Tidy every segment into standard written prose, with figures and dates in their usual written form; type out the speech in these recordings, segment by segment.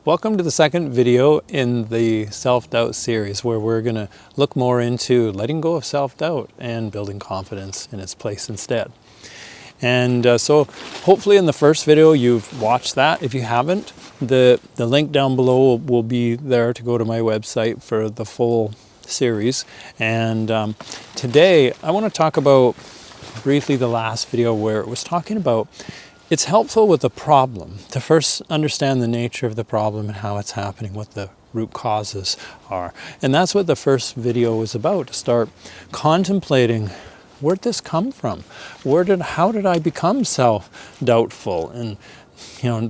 Welcome to the second video in the self-doubt series, where we're going to look more into letting go of self-doubt and building confidence in its place instead. And so hopefully in the first video you've watched that. If you haven't, the link down below will be there to go to my website for the full series. And today I want to talk about briefly the last video where it was talking about it's helpful with a problem to first understand the nature of the problem and how it's happening, what the root causes are. And that's what the first video was about, to start contemplating, where'd this come from? How did I become self-doubtful and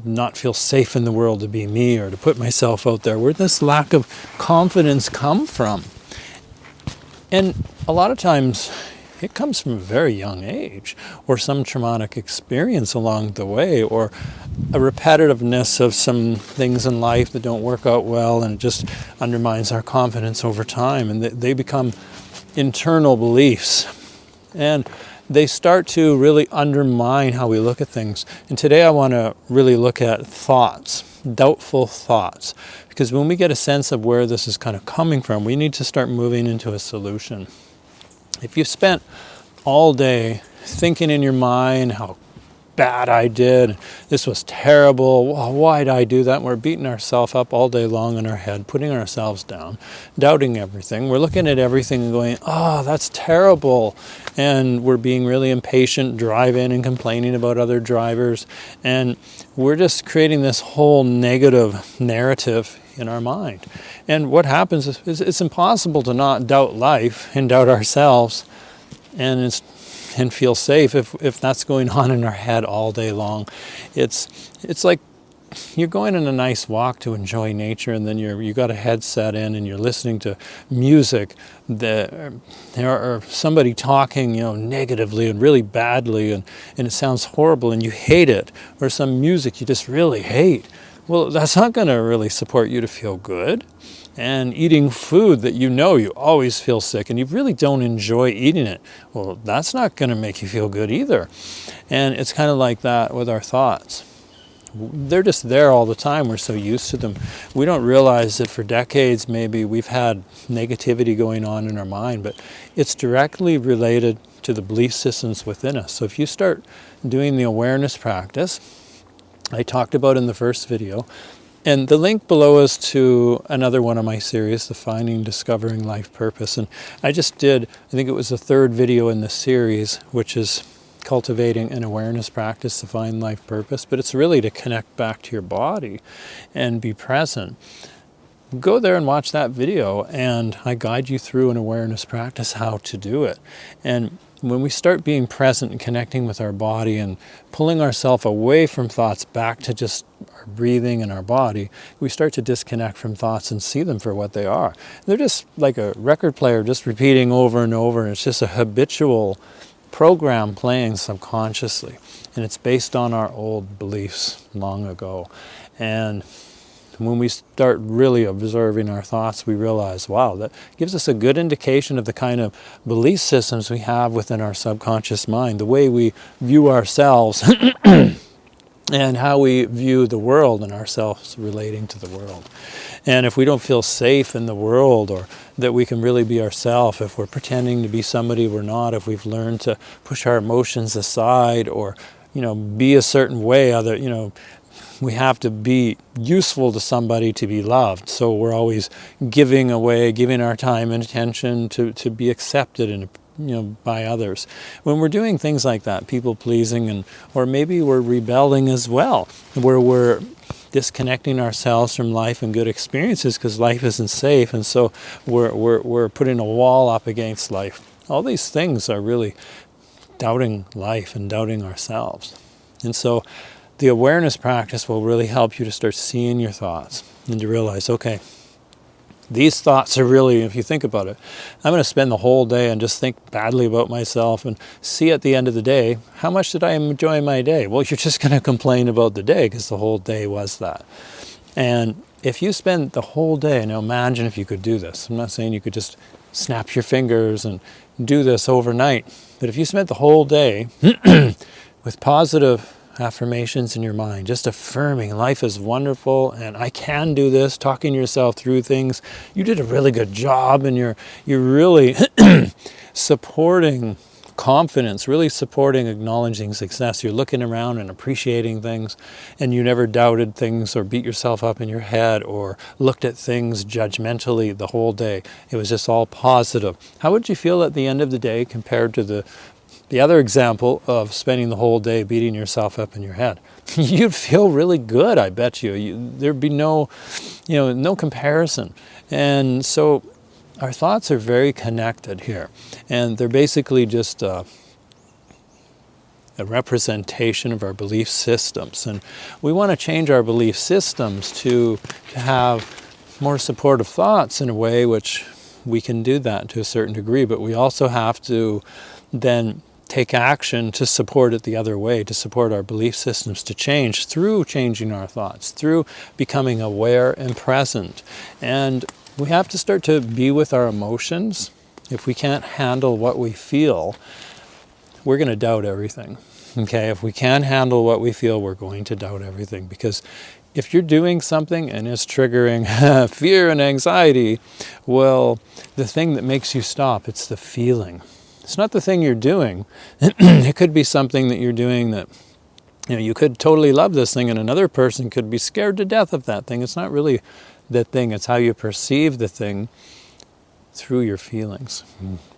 not feel safe in the world to be me or to put myself out there? Where'd this lack of confidence come from? And a lot of times it comes from a very young age, or some traumatic experience along the way, or a repetitiveness of some things in life that don't work out well, and it just undermines our confidence over time, and they become internal beliefs. And they start to really undermine how we look at things. And today I want to really look at thoughts, doubtful thoughts, because when we get a sense of where this is kind of coming from, we need to start moving into a solution. If you spent all day thinking in your mind how bad I did, this was terrible, why did I do that? And we're beating ourselves up all day long in our head, putting ourselves down, doubting everything. We're looking at everything and going, oh, that's terrible. And we're being really impatient, driving and complaining about other drivers. And we're just creating this whole negative narrative in our mind. And what happens is it's impossible to not doubt life and doubt ourselves and feel safe if that's going on in our head all day long. It's like you're going on a nice walk to enjoy nature, and then you got a headset in and you're listening to music or somebody talking negatively and really badly, and it sounds horrible and you hate it, or some music you just really hate. Well, that's not going to really support you to feel good. And eating food that you always feel sick and you really don't enjoy eating it, well, that's not going to make you feel good either. And it's kind of like that with our thoughts. They're just there all the time. We're so used to them. We don't realize that for decades maybe we've had negativity going on in our mind, but it's directly related to the belief systems within us. So if you start doing the awareness practice I talked about in the first video, and the link below is to another one of my series, the Finding, Discovering Life Purpose. And I just did, I think it was the third video in the series, which is cultivating an awareness practice to find life purpose. But it's really to connect back to your body and be present. Go there and watch that video, and I guide you through an awareness practice, how to do it. And when we start being present and connecting with our body and pulling ourselves away from thoughts back to just our breathing and our body, we start to disconnect from thoughts and see them for what they are. They're just like a record player just repeating over and over, and it's just a habitual program playing subconsciously. And it's based on our old beliefs long ago. And when we start really observing our thoughts, we realize, wow, that gives us a good indication of the kind of belief systems we have within our subconscious mind, the way we view ourselves and how we view the world and ourselves relating to the world. And if we don't feel safe in the world, or that we can really be ourselves, if we're pretending to be somebody we're not, if we've learned to push our emotions aside, or be a certain way, we have to be useful to somebody to be loved. So we're always giving our time and attention to be accepted and by others. When we're doing things like that, people pleasing, or maybe we're rebelling as well, where we're disconnecting ourselves from life and good experiences because life isn't safe, and so we're putting a wall up against life. All these things are really doubting life and doubting ourselves. And so the awareness practice will really help you to start seeing your thoughts and to realize, okay, these thoughts are really, if you think about it, I'm going to spend the whole day and just think badly about myself and see at the end of the day, how much did I enjoy my day? Well, you're just going to complain about the day because the whole day was that. And if you spend the whole day, now imagine if you could do this. I'm not saying you could just snap your fingers and do this overnight, but if you spent the whole day with positive affirmations in your mind, just affirming life is wonderful and I can do this, talking yourself through things. You did a really good job, and you're really supporting confidence, really supporting acknowledging success. You're looking around and appreciating things, and you never doubted things or beat yourself up in your head or looked at things judgmentally the whole day. It was just all positive. How would you feel at the end of the day compared to the other example of spending the whole day beating yourself up in your head? You'd feel really good, I bet you. There'd be no comparison. And so our thoughts are very connected here, and they're basically just a representation of our belief systems. And we want to change our belief systems to have more supportive thoughts in a way, which we can do that to a certain degree, but we also have to then take action to support it the other way, to support our belief systems to change through changing our thoughts, through becoming aware and present. And we have to start to be with our emotions. If we can't handle what we feel, we're going to doubt everything. Okay, if we can't handle what we feel, we're going to doubt everything. Because if you're doing something and it's triggering fear and anxiety, well, the thing that makes you stop, it's the feeling. It's not the thing you're doing. It could be something that you're doing that, you could totally love this thing, and another person could be scared to death of that thing. It's not really the thing, it's how you perceive the thing through your feelings,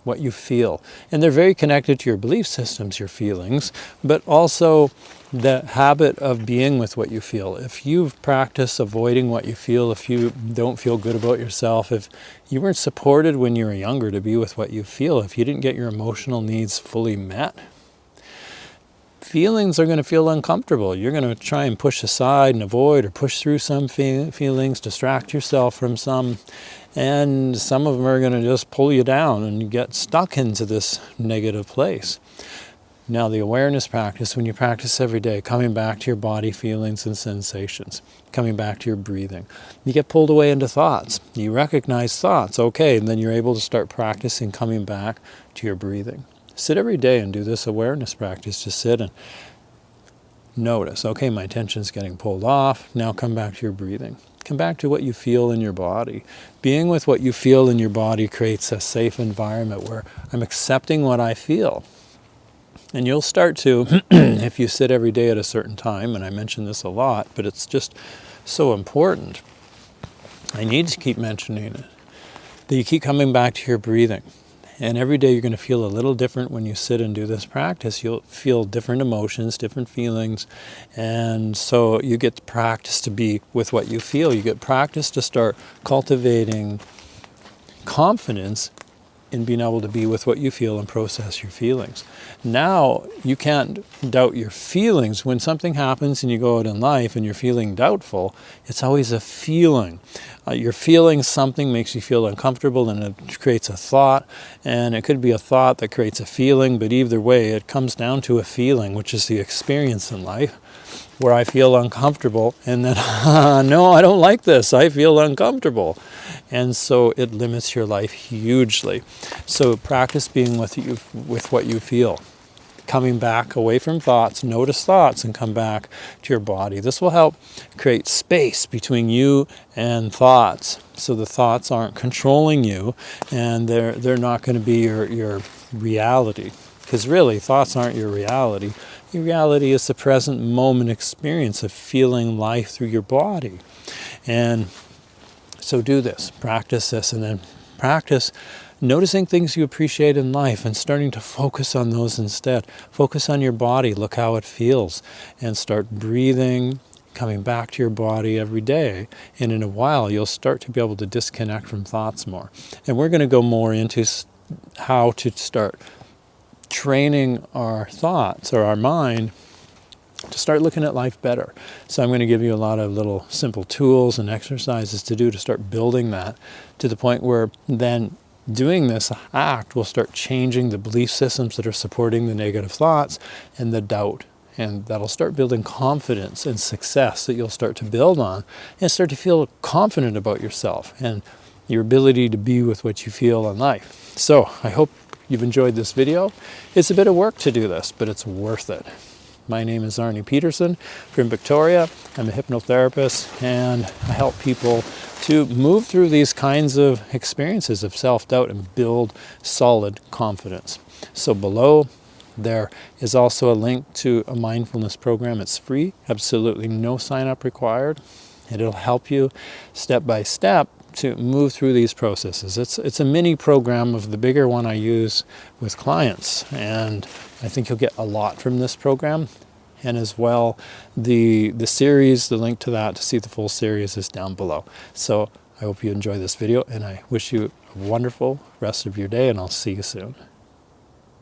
what you feel. And they're very connected to your belief systems, your feelings, but also the habit of being with what you feel. If you've practiced avoiding what you feel, if you don't feel good about yourself, if you weren't supported when you were younger to be with what you feel, if you didn't get your emotional needs fully met, feelings are going to feel uncomfortable. You're going to try and push aside and avoid or push through some feelings, distract yourself from some, and some of them are going to just pull you down and you get stuck into this negative place. Now, the awareness practice, when you practice every day, coming back to your body feelings and sensations, coming back to your breathing, you get pulled away into thoughts. You recognize thoughts, okay, and then you're able to start practicing coming back to your breathing. Sit every day and do this awareness practice. Just sit and notice, okay, my attention's getting pulled off. Now come back to your breathing. Come back to what you feel in your body. Being with what you feel in your body creates a safe environment where I'm accepting what I feel. And you'll start to, if you sit every day at a certain time, and I mention this a lot, but it's just so important. I need to keep mentioning it. That you keep coming back to your breathing. And every day you're going to feel a little different when you sit and do this practice. You'll feel different emotions, different feelings. And so you get to practice to be with what you feel. You get practice to start cultivating confidence in being able to be with what you feel and process your feelings. Now you can't doubt your feelings. When something happens and you go out in life and you're feeling doubtful, it's always a feeling. You're feeling something makes you feel uncomfortable, and it creates a thought, and it could be a thought that creates a feeling, but either way it comes down to a feeling, which is the experience in life where I feel uncomfortable, and then no, I don't like this, I feel uncomfortable. And so it limits your life hugely. So practice being with what you feel. Coming back away from thoughts, notice thoughts, and come back to your body. This will help create space between you and thoughts, so the thoughts aren't controlling you, and they're not going to be your reality. Because really, thoughts aren't your reality. Your reality is the present moment experience of feeling life through your body. And so do this, practice this, and then practice noticing things you appreciate in life and starting to focus on those instead. Focus on your body, look how it feels, and start breathing, coming back to your body every day. And in a while, you'll start to be able to disconnect from thoughts more. And we're going to go more into how to start training our thoughts or our mind to start looking at life better. So I'm going to give you a lot of little simple tools and exercises to do to start building that to the point where then doing this act will start changing the belief systems that are supporting the negative thoughts and the doubt. And that'll start building confidence and success that you'll start to build on and start to feel confident about yourself and your ability to be with what you feel in life. So I hope you've enjoyed this video. It's a bit of work to do this, but it's worth it. My name is Arnie Peterson from Victoria. I'm a hypnotherapist, and I help people to move through these kinds of experiences of self-doubt and build solid confidence. So below there is also a link to a mindfulness program. It's free, absolutely no sign-up required. It'll help you step by step to move through these processes. It's a mini program of the bigger one I use with clients, and I think you'll get a lot from this program. And as well, the series, the link to that to see the full series is down below. So I hope you enjoy this video, and I wish you a wonderful rest of your day, and I'll see you soon.